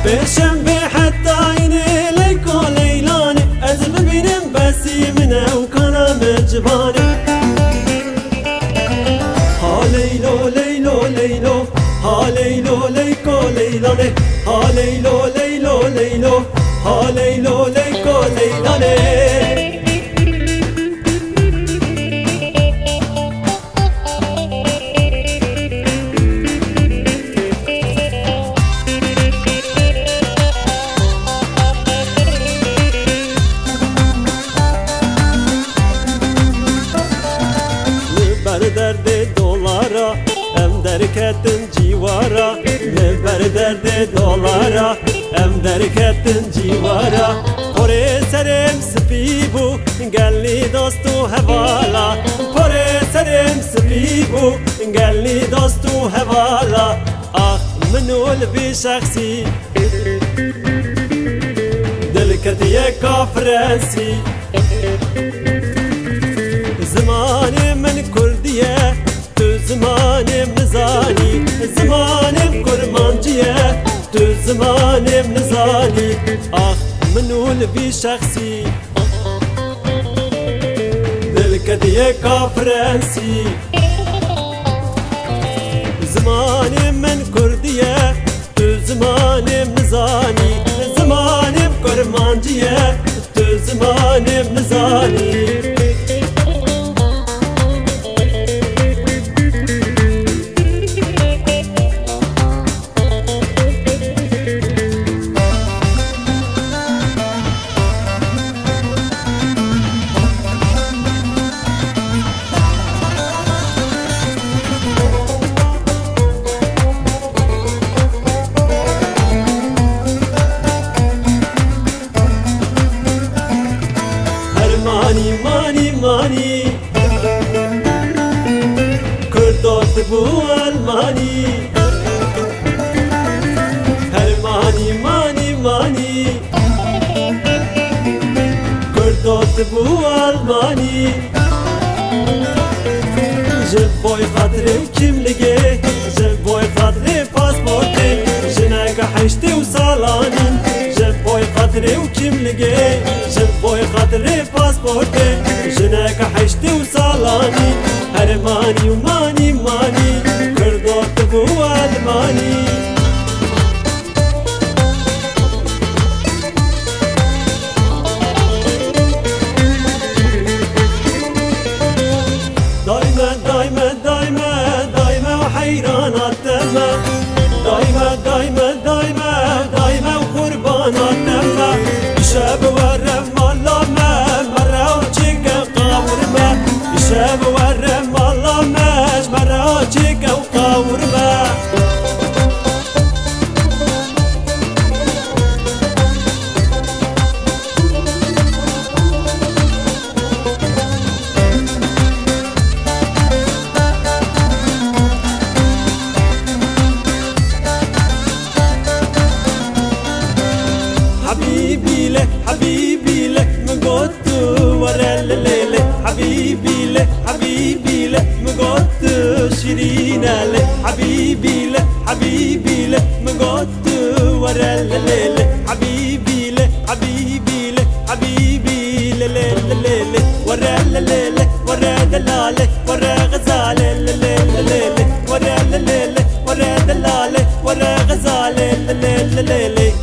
بشنبه حتى عيني ليكو ليلاني أزم بينم بسي منه وكان مجباني ها ليلو ليلو ليلو ها ليلو ليكو ليلاني ها ليلو ليلو ليلو ها ليلو ليكو ليلاني درد دولارا ام درکتن جیوارا لبر درد دولارا ام درکتن جیوارا پره سرم سپیبو گلی داستو حوالا پره سرم سپیبو گلی داستو حوالا آخ منول بی شخصی دلکت یک کافرنسی زماني من كردية تو زماني منزاني زماني كرمانجية تو زماني منزاني آخ منول بي شخصي دلكدية كافرنسي زماني من كردية تو زماني منزاني زماني كرمانجية تو زماني منزاني ماني ماني كردوت بو الماني هر ماني ماني كردوت بو الماني جبوي خاطري كيملقي جبوي خاطري باسبورتي جناك حشتي وصالاني جبوي خاطري وكيملقي جبوي خاطري باسبورتي جناك حشتي وصالاني هرماني وماني ماني كردوت بو الماني دايما دايما دايما دايما وحيرانات تما دايما دايما دايما دايما وقربانات تما شاب ورم الله ما مرة وجيك وقاور ما شاب ورم الله ما مرة وجيك وقاور ما حبيبي لك حبيبي لك مقوت ورا الليلة حبيبي لك حبيبي لك مقوت شيرين لك حبيبي لك حبيبي لك مقوت ورا الليلة حبيبي لك حبيبي لك حبيبي لليلة ورا الليلة ورا دلالة ورا غزالة لليلة ورا الليلة ورا دلالة ورا غزالة لليلة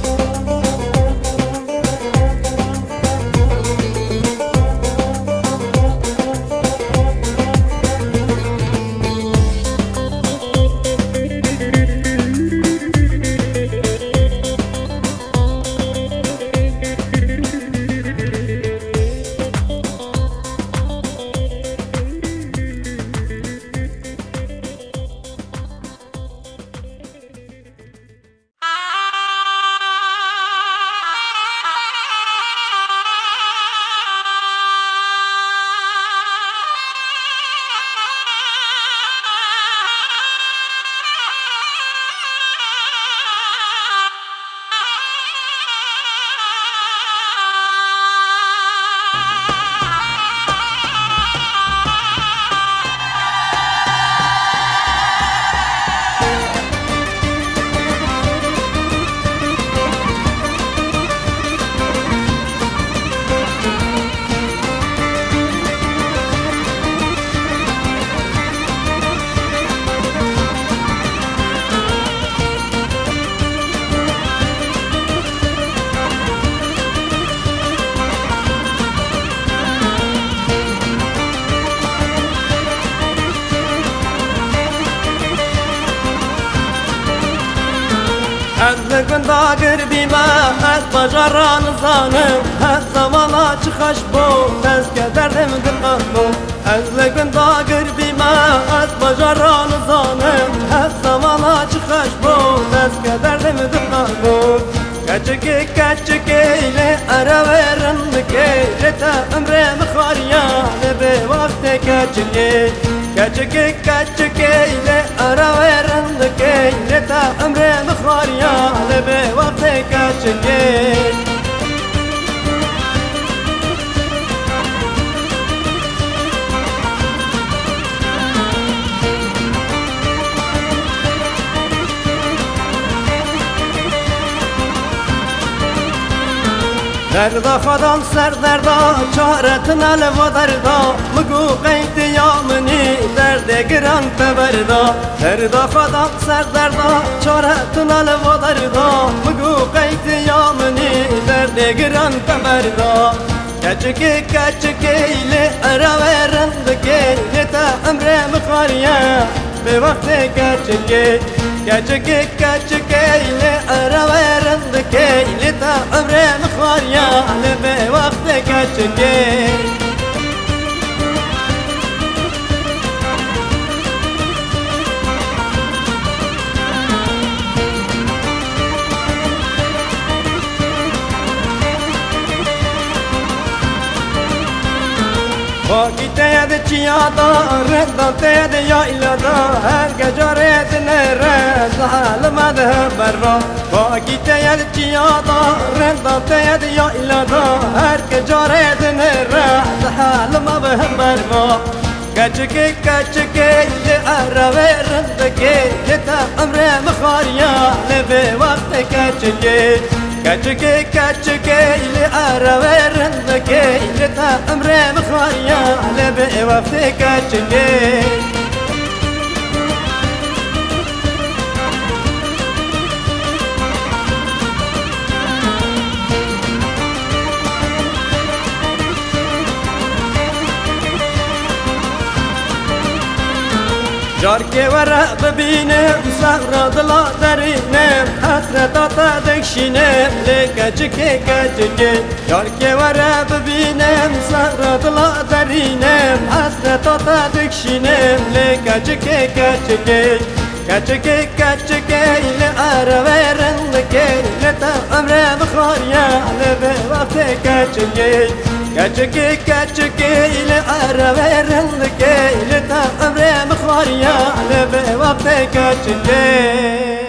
از لگندا گردی ما از بجاران زانم از زمانا چه خوش بود از که دردم دلم بود از لگندا گردی ما از بجاران زانم از زمانا چه خوش بود از که دردم دلم بود کچکی کچکی لی ارورندکی لتا امر مخاریان به وقت کچکی کچکی کچکی لی ارورندکی لتا امر مخاریان به وقت کچکی دردا خدام سر دردا چارتن الوا دردا مگو قید یامنی درد گران تبردا دردا خدام سر دردا چارتن الوا دردا مگو قید یامنی درد گران تبردا کچکی کچکی لی اراورندکی لتا امر مخاریا به وقت کچکی کچکی کچکی لی اراورندکی لتا امر مخاریا به وقت کچکی باقی تید چیادا ردا تید یا ایلادا هر گجارت نره زحال مده برا باقی تید چیادا ردا تید یا ایلادا هر گجارت نره زحال مده برا کچکی کچکی لی اراوی رندکی لتا امر مخاریا لبه وقت کچکی کچکی کچکی لی اراوی رندکی لتا امر مخاریا لبه وقت کچکی جار که ورا ببینم سهر دلا درینم حسرتا دکشینم لی کچکی کچکی جار که ورا ببینم سهر دلا درینم حسرتا دکشینم لی کچکی کچکی کچکی کچکی لی اراوی رندکی لتا امر بخاریا لبه وقت کچکی کچکی کچکی لی اراوی رندکی لتا امر بخاریا لبه وقت کچکی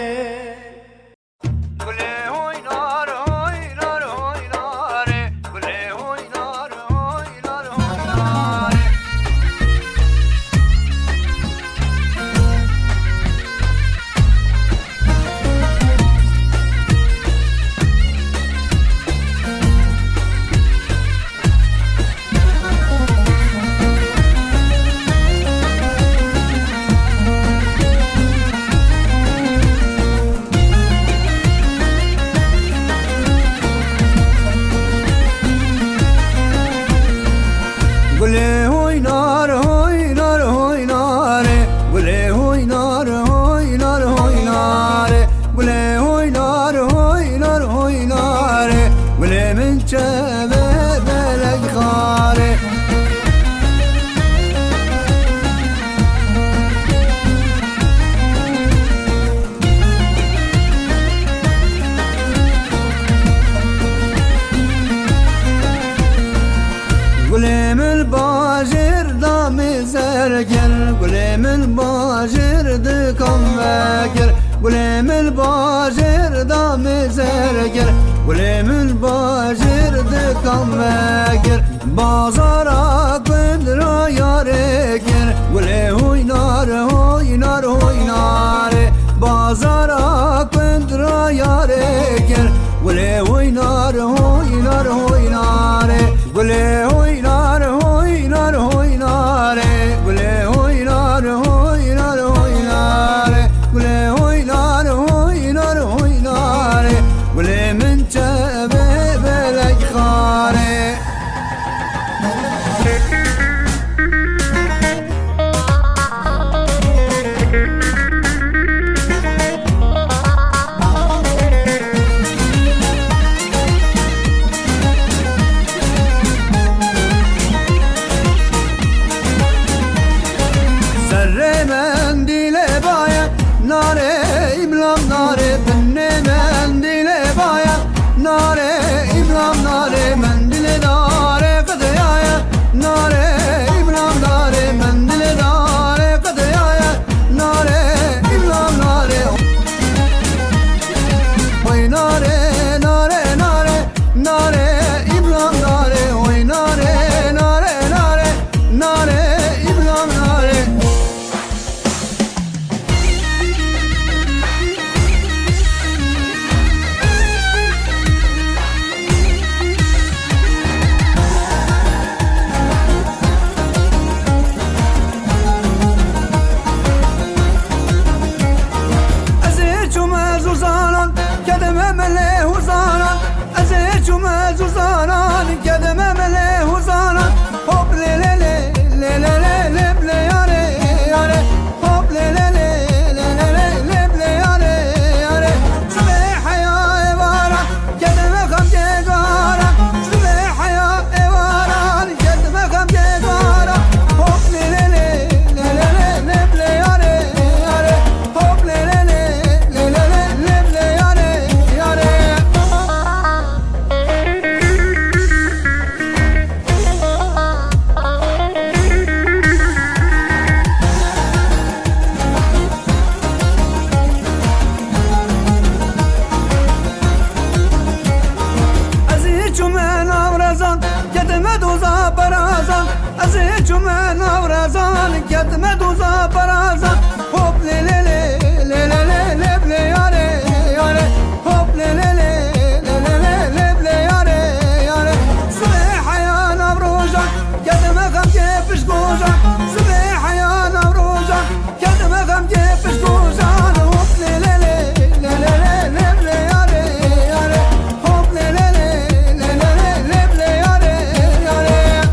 گلیم الباجر دکم وگر گلیم الباجر دام زرگر گلیم الباجر دکم وگر بازارا کند را یاره گر گله هوی نار هوی نار هوی نار بازارا کند را یاره گر گله هوی نار هوی نار هوی نار گله هوی نار هوی نار هوی نار گله هوی نار هوی نار هوی نار گله هوی نار هوی نار هوی نار گله من چبه بلک خاره كتمة دوزا برازا هوب لي لي لي لي لي لي لي بلي ياري ياري هوب لي لي لي لي لي لي لي بلي ياري ياري صبيحة يا نبروجة كتمة خم جيبش جوجة صبيحة يا نبروجة كتمة خم جيبش جوجة هوب لي لي لي لي لي لي لي بلي ياري ياري هوب لي لي لي لي لي لي لي بلي ياري ياري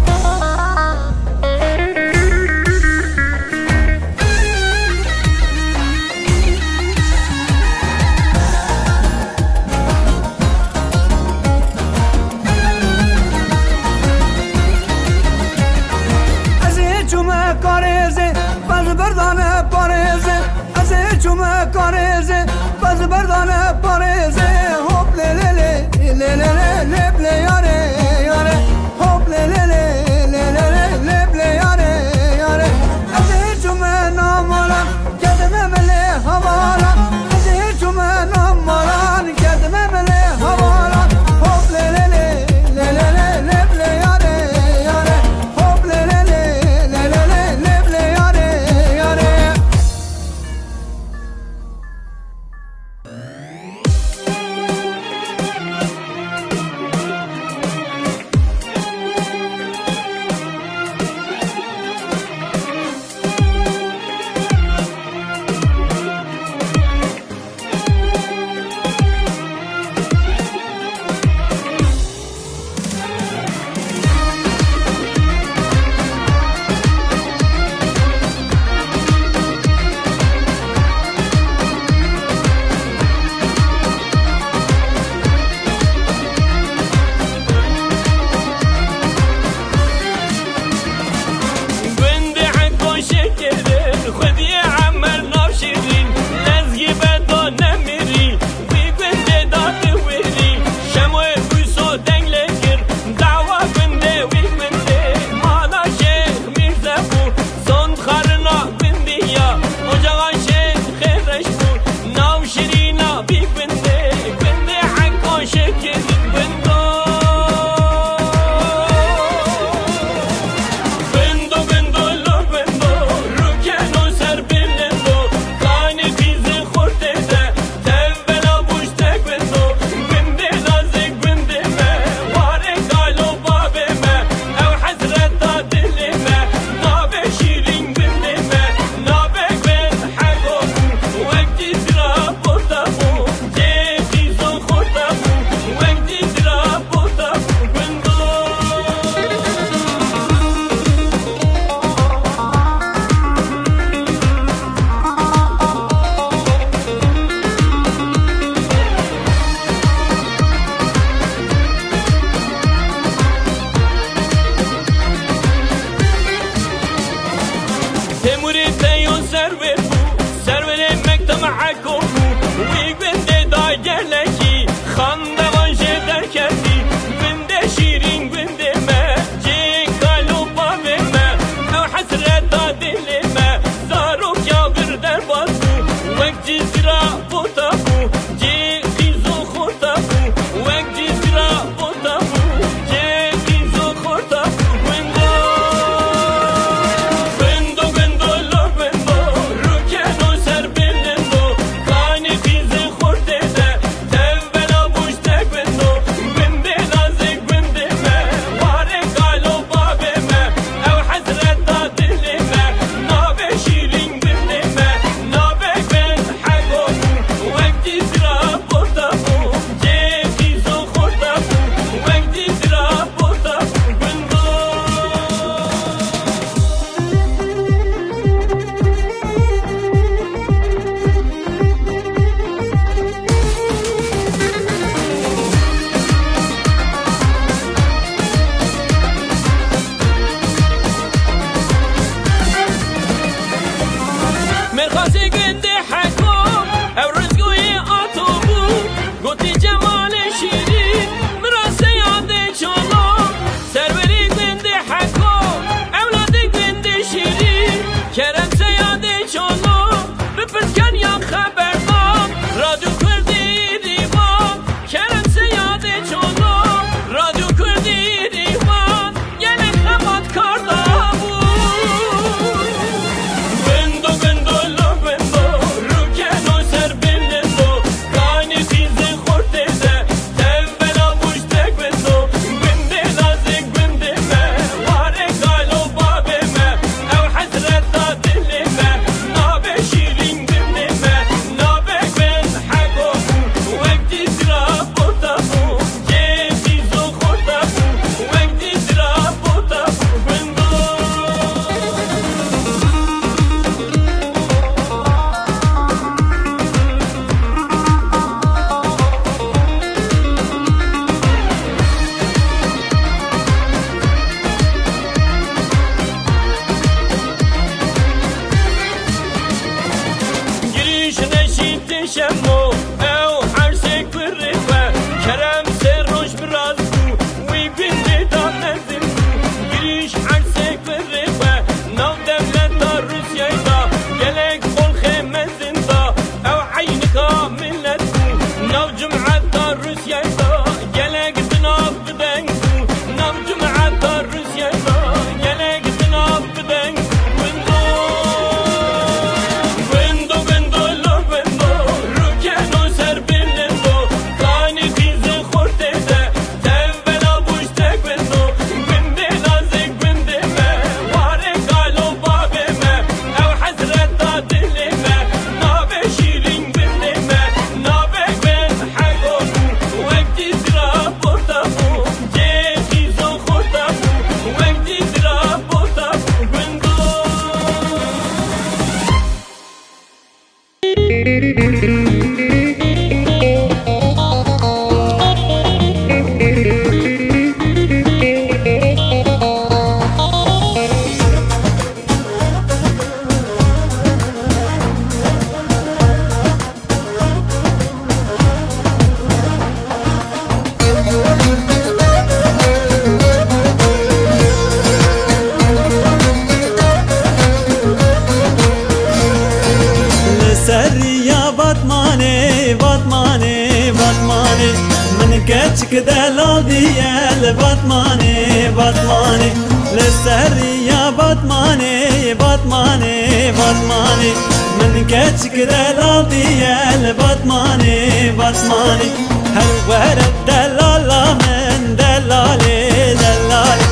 باتماني من كتشك دلالي باتماني باتماني للسهري يا باتماني باتماني باتماني من كتشك دلالي باتماني باتماني هل ورد دلالة من دلالي دلالي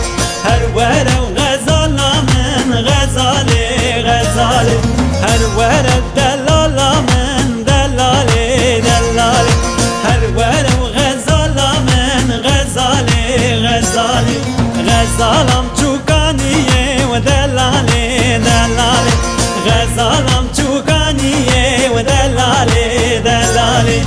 هل ورد غزالة من غزالي غزالي هل ورد دلالة من دلالي دلالي هل ورد غزالة من غزالي غزالي غزالة مشوكانية ودلالي دلالي غزالة مشوكانية ودلالي دلالي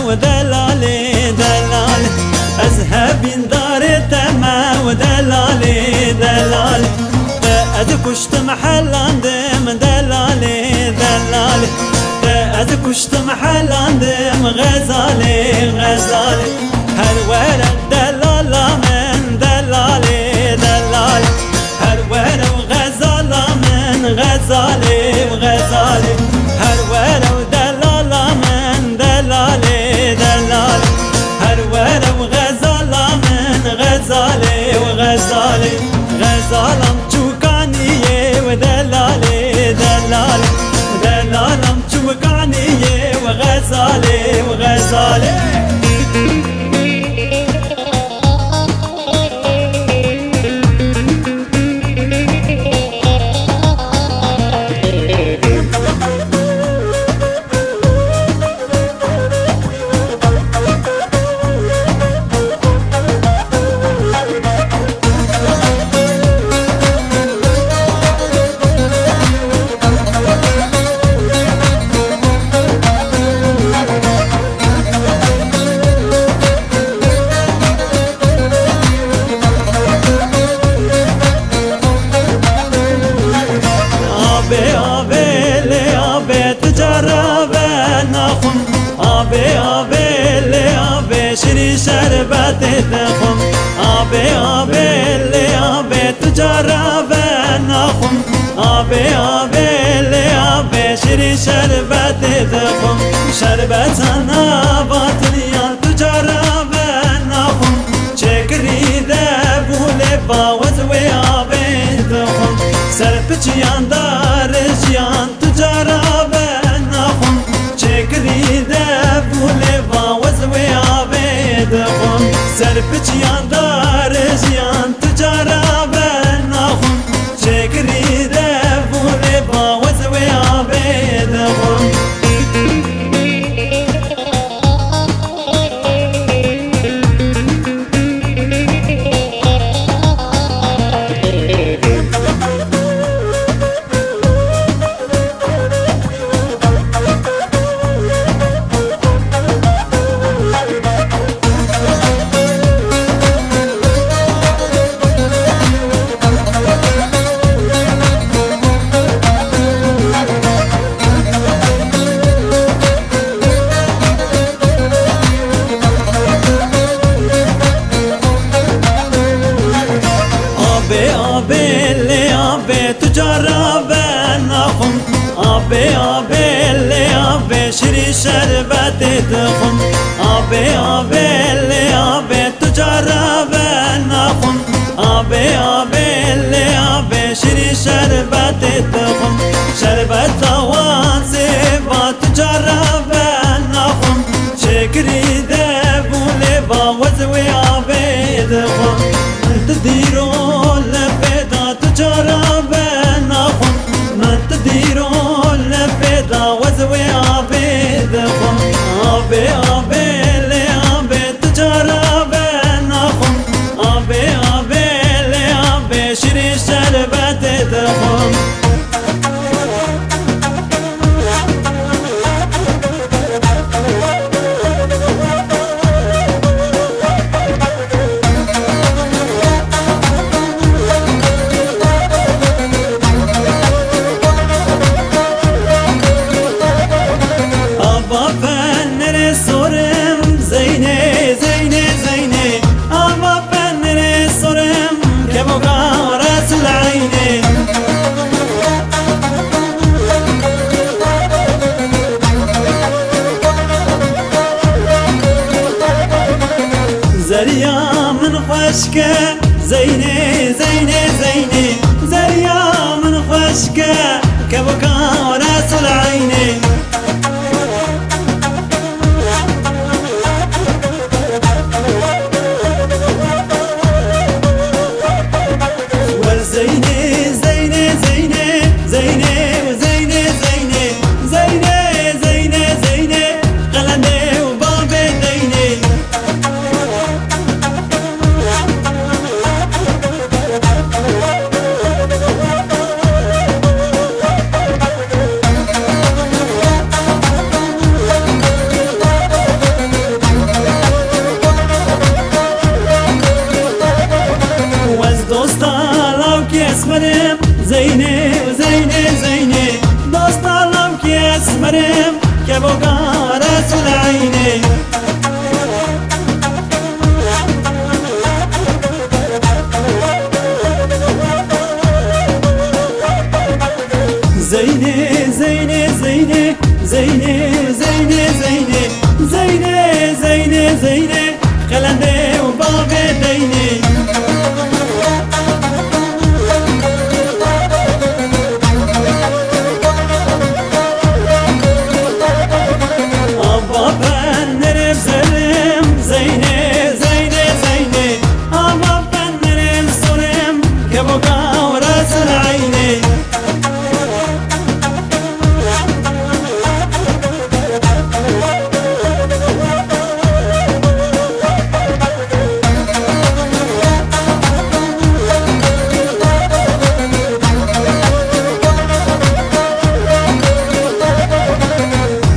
ودلالي دلالي أذهب دار التما ودلالي دلالي تأذ كشت محل عندم دلالي دلالي تأذ كشت محل عندم غزالي غزالي هل ورد دلالة من دلالي دلالي هل ورد غزالة من غزالي غزالي هل ورد دلالة من دلالي دلالي هل ورد غزالة من غزالي وغزالي غزالة مشوكانية ودلالي دلالي دلالة مشوكانية وغزالي وغزالي شري شربت الدخم آبي آبي اللي آبي تجرب النخم آبي آبي اللي آبي شري شربت الدخم شربت أنا باطليا تجرب النخم شكري ذاب ولبا وزوي آبي دخم سربت يان دار جيان تجرب النخم شكري ذاب ولبا وزوي آبي دخم سربت يان دار جيان تجرب النخم شكري ذاب ولبا وزوي آبي دخم تجرب النخم آبي آبي اللي آبي شري شربت الدخم آبي آبي اللي آبي تجرب النخم آبي آبي اللي آبي شري شربت الدخم شربت وان سيبا تجرب النخم شكري ذاب ولبا وزوي آبي دخم تديرو لبدا تجرب النخم ما تديرو لبدا وزوي آبي دخم آبي آبي اللي آبي تجرب النخم آبي آبي اللي آبي شري شربت دخم خشكة زينة زينة زينة زريا من خشكة كبكا راس العينة والزينة زينة زينة زينة وزينة زينة زينة زينة زينة قلندة وبابة دينة اسمرم زينه وزينه زينه دوست عالم كي اسمرم كبوكا راس العينه زينه زينه زينه زينه زينه زينه زينه زينه زينه قلنده وبابه دينه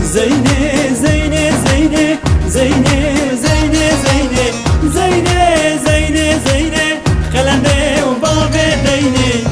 زينة زينة زينة زينة زينة زينة زينة زينة زينة قلندة وبابة دينة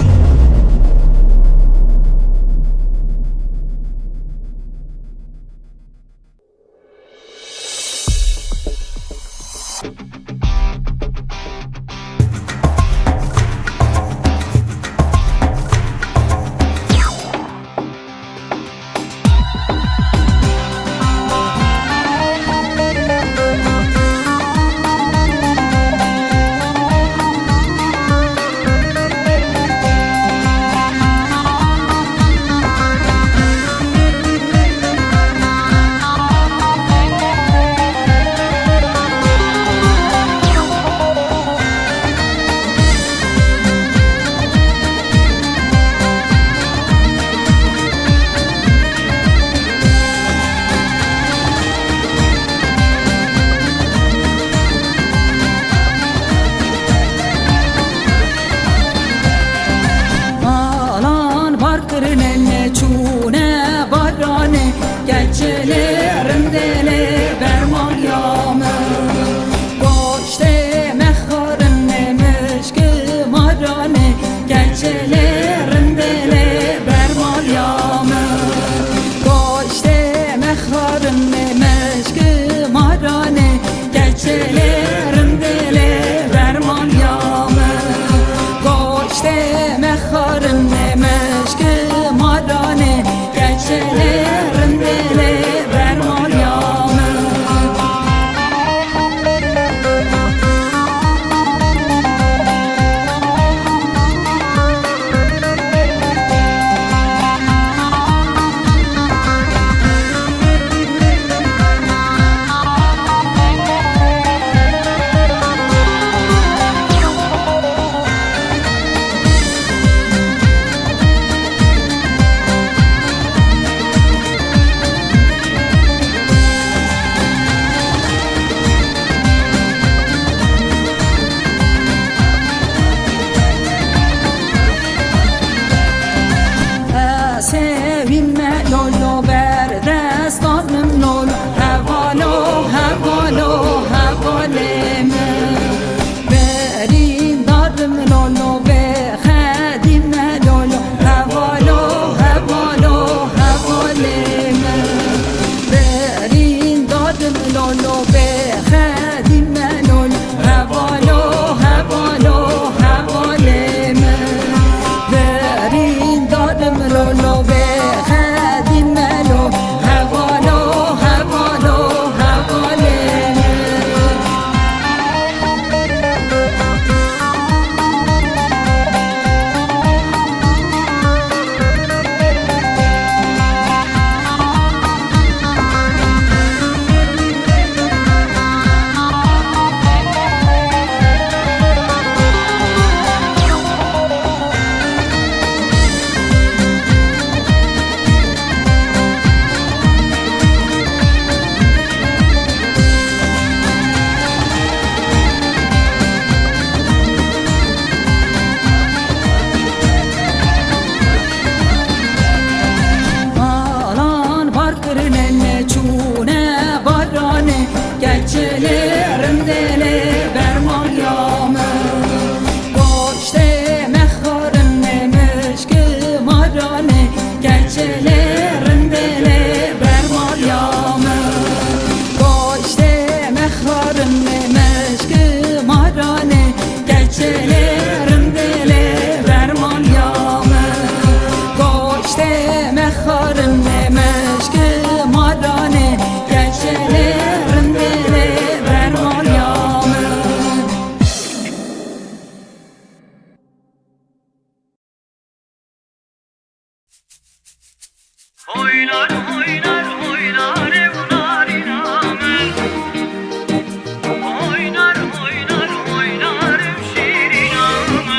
mekharım ne meşkı marane Gecelerim dele verman yağmı Koşte mekharım ne meşkı marane Gecelerim dele verman yağmı Oynar oynar oynar evlar inamen Oynar oynar oynar şiir inamen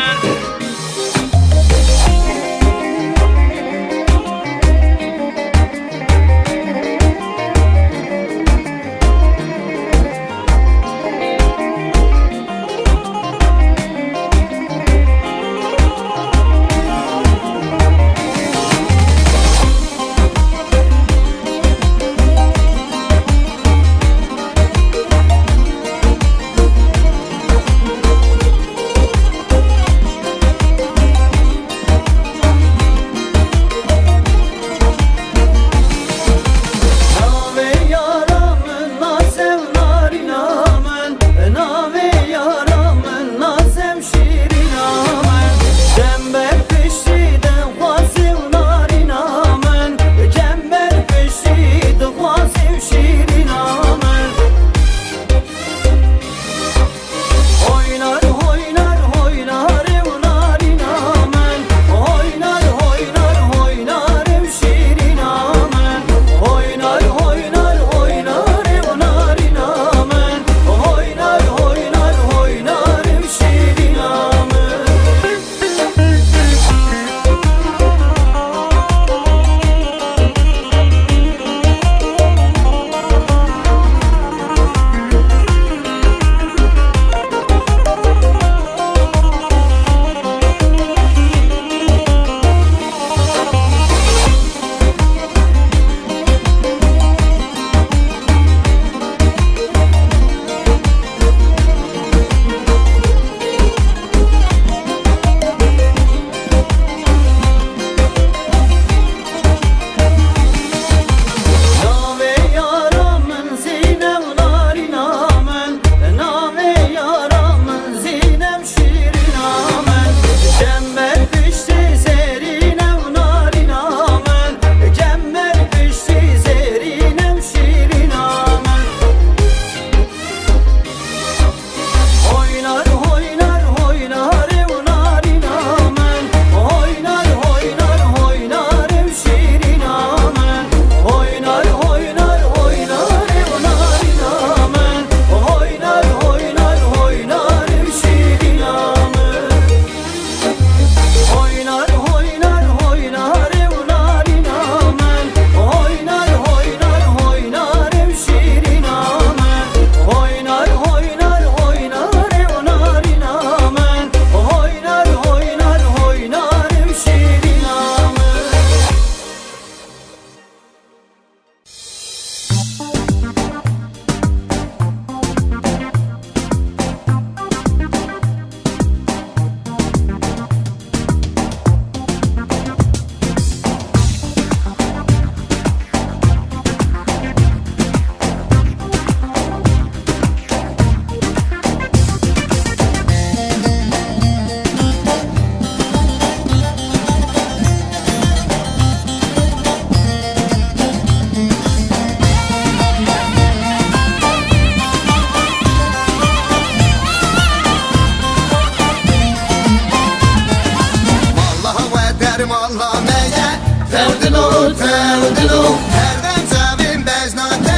تودلو هردم زمین بزنانده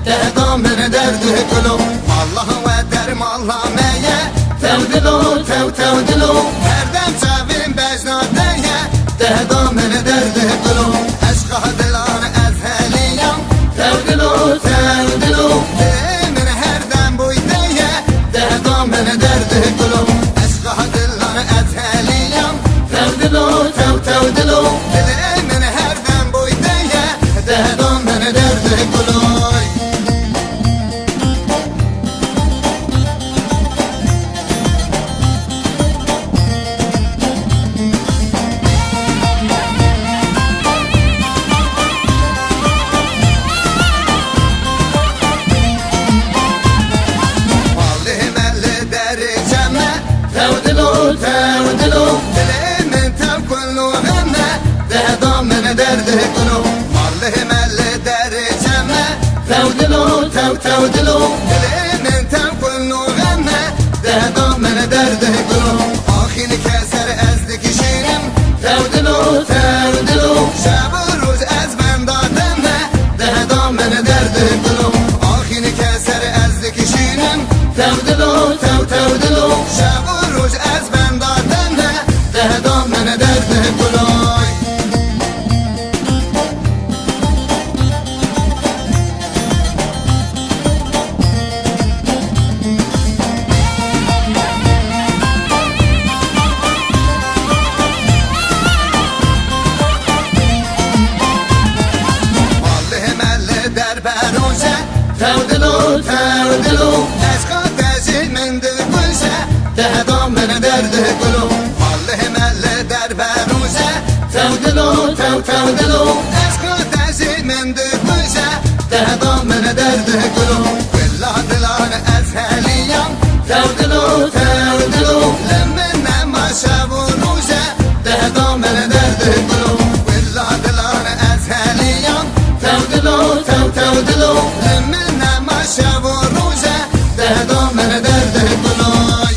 دهدام من درده کلو الله و درم الله میه تودلو هردم زمین بزنانده دهدام من درده کلو عشق دلان از هلیم تودلو من هردم بویده دهدام من درده کلو عشق دلان از هلیم تودلو من هردم بویده دهدام من درده کلو درده کنو ماله مل درجمه تودلو تودلو دل من تم کنو غمه ده دامن درده کنو آخین کسر از دکشیرم تودلو شب و روز از من دادمه ده دامن درده کنو آخین کسر از دکشیرم تودلو شب و روز از من دادمه ده دامن درده کنو تودلو عشقا تجیل من دل گلشه ده دامن درده گلو ماله مله در بروشه تودلو عشقا تجیل من دل گلشه ده دامن درده گلو والله دلان از هلیم تودلو لمن نما شب و روشه ده دامن درده گلو والله دلان از هلیم تودلو لمن نما شب و روزه ده دامن درده گلای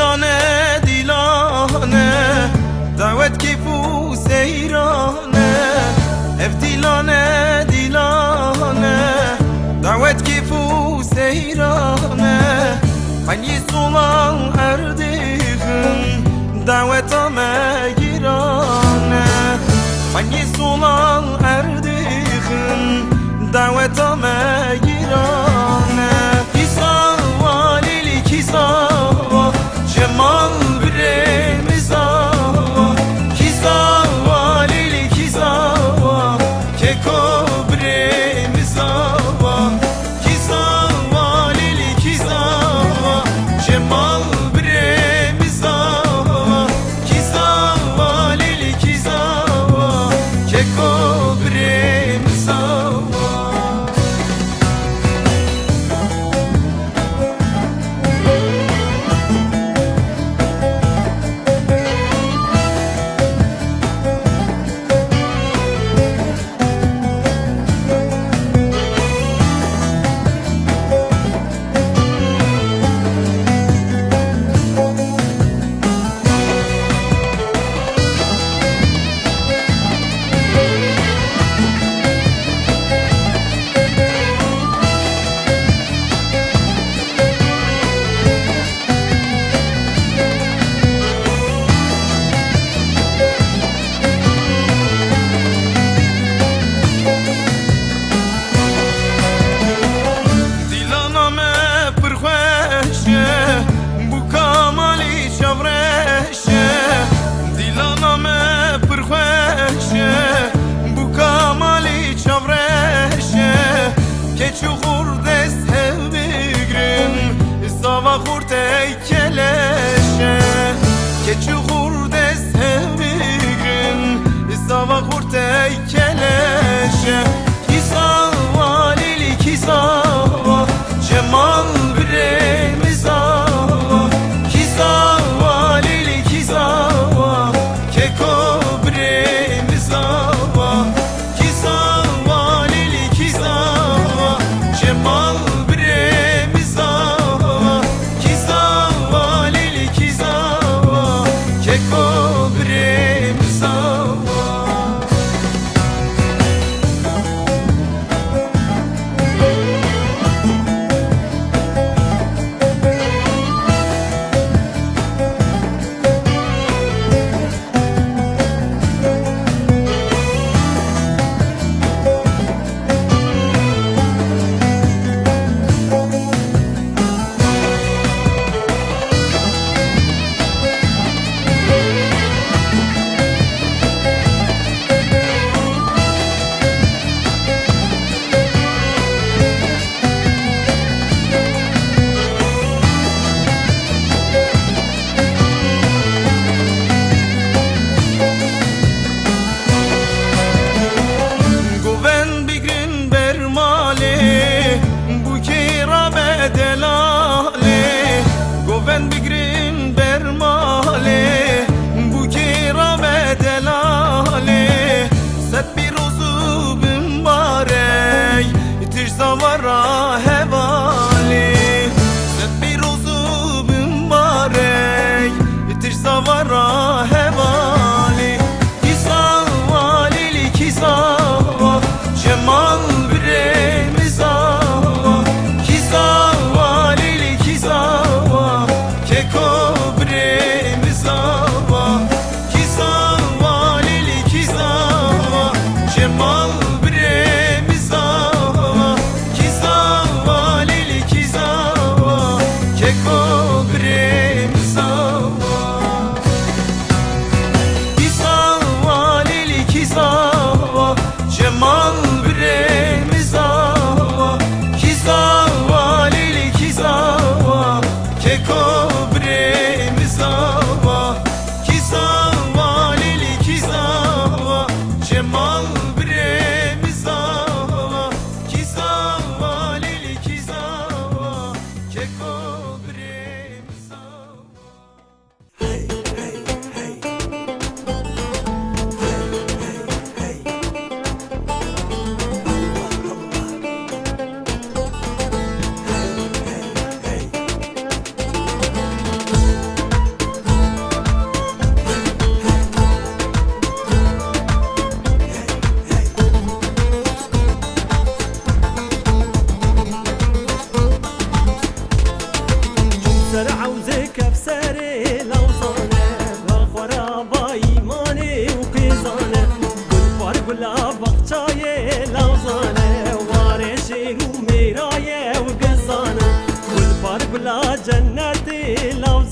دیلانه دیلانه دعوت کیفو سیرانه اف دیلانه دیلانه دعوت کیفو سیرانه من یسولان اردیخن دعوت مگیرانه من یسولان اردیخن دعوت مگیرانه کیسا والیلی کیسا جمال برمیزا کیسا والیلی کیسا که برمیزا کیسا والیلی کیسا جمال برمیزا کیسا والیلی کیسا که برمیزا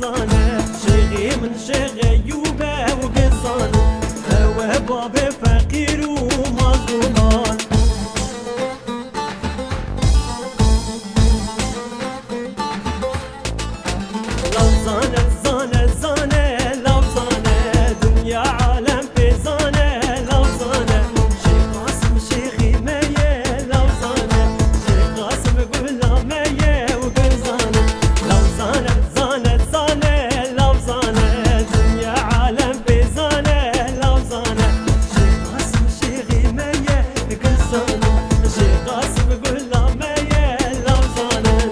لوزانه شيخي من شيخ أيوبه وقزانه هو باب فقير ومظلومان لوزانه زانه زانه لوزانه دنيا عالم بزانه لوزانه شيخ قاسم شيخي ميه لوزانه شيخ قاسم قول ميه وقزانه لوزانه زانه زانه لوزانه دنيا عالم بزانه لوزانه شيخ قاسم شيخي ميه قزانه شيخ قاسم قول ميه لوزانه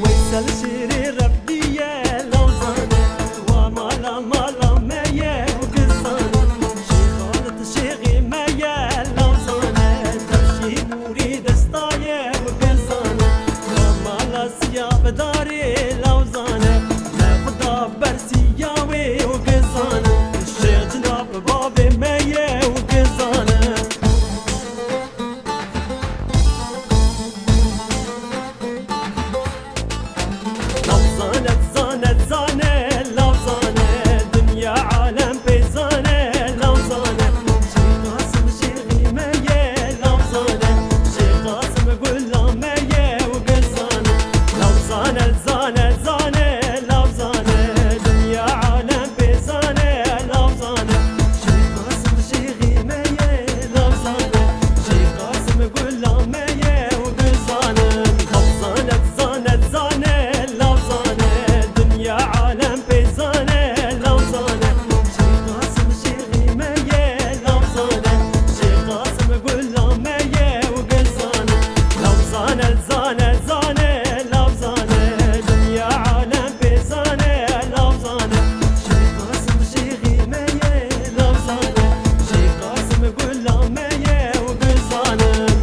ويسال شيري ربي يا لوزانه ومالا مالا مية وقزانه شيخالة شيخي مية لوزانه تمشي نوري دستاية وقزانه ومالا سياب داري لوزانه ناخدا برسياوي وقزانه الشيخ جناب بابي مية وقزانه لوزانه زانه زانه لوزانه دنيا عالم بزانه لوزانه شيخ قاسم شيخي ميه لوزانه شيخ قاسم قول ميه وقزانه لوزانه زانه زانه لوزانه دنيا عالم بزانه لوزانه شيخ قاسم شيخي ميه لوزانه شيخ قاسم قول ميه وقزانه لوزانه زانه زانه